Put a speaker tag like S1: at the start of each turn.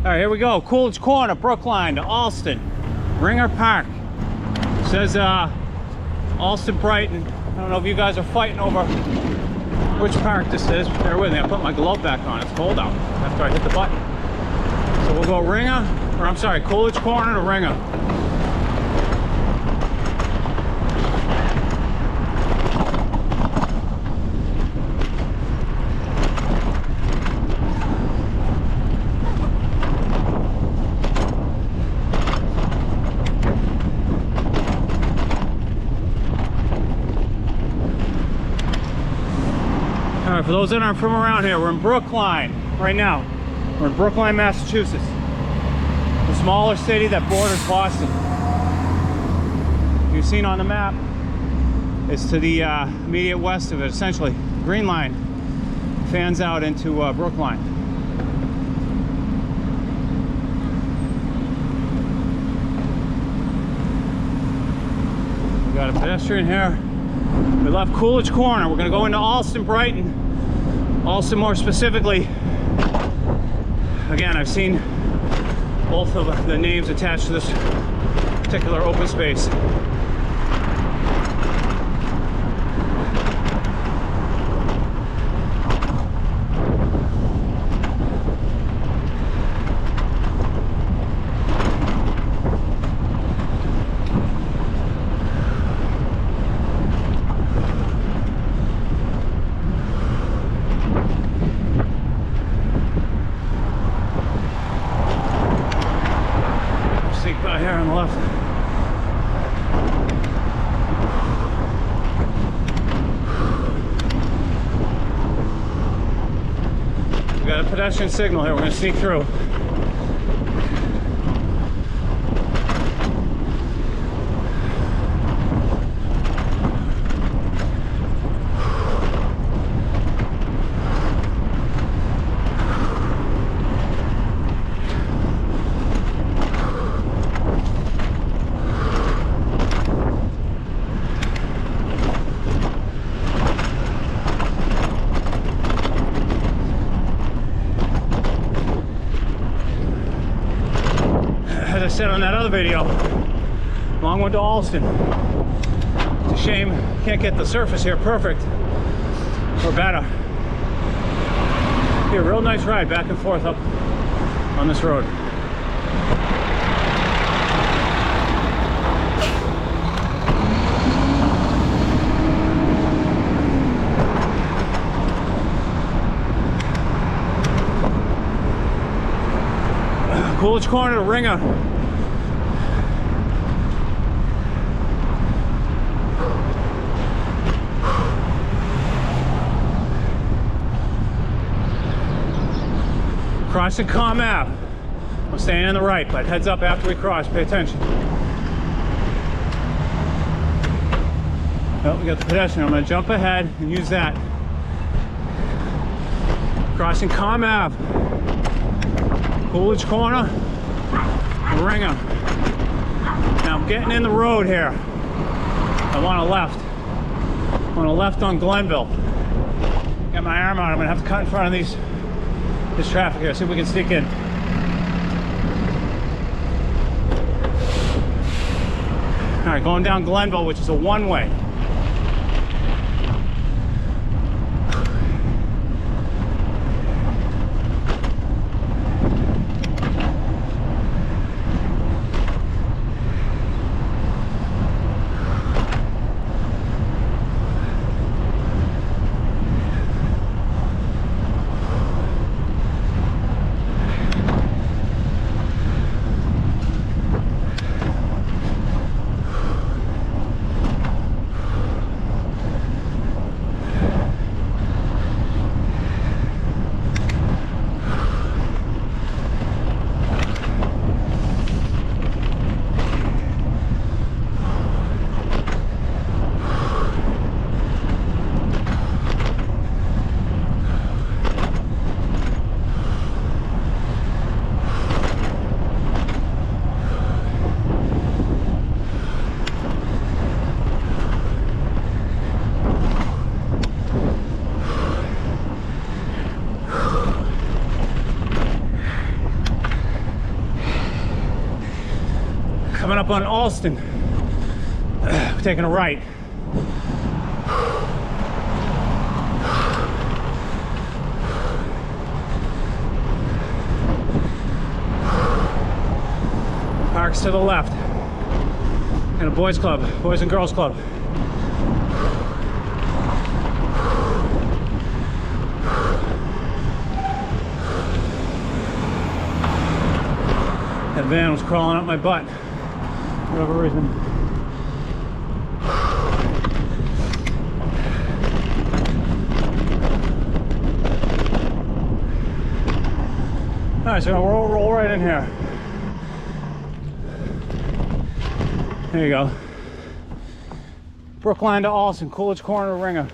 S1: All right, here we go. Coolidge Corner, Brookline to Allston. Ringer Park. Says Allston, Brighton. I don't know if you guys are fighting over which park this is. Bear with me, I put my glove back on. It's cold out after I hit the button. So we'll go Ringer, or I'm sorry, Coolidge Corner to Ringer. All right, for those that aren't from around here, we're in Brookline right now. We're in Brookline, Massachusetts. The smaller city that borders Boston. You've seen on the map, it's to the immediate west of it, essentially. Green line fans out into Brookline. We got a pedestrian here. We left Coolidge Corner. We're gonna go into Allston, Brighton. Allston more specifically. Again, I've seen both of the names attached to this particular open space. Here on the left. We got a pedestrian signal here. We're going to sneak through. As I said on that other video, long one to Allston. It's a shame can't get the surface here perfect or better. Be a real nice ride back and forth up on this road. Coolidge Corner to Ringer. Crossing Commonwealth Ave. I'm staying on the right, but heads up after we cross. Pay attention. Oh, we got the pedestrian. I'm going to jump ahead and use that. Crossing Commonwealth Ave. Coolidge Corner, Ringer. Now I'm getting in the road here. I want a left. I want a left on Glenville. Got my arm out. I'm gonna have to cut in front of this traffic here. See if we can sneak in. All right, going down Glenville, which is a one-way. Coming up on Allston. We're taking a right. Parks to the left. And a boys club, boys and girls club. That van was crawling up my butt for whatever reason. All right, so we'll roll right in here. There you go. Brookline to Allston, Coolidge Corner, Ringer.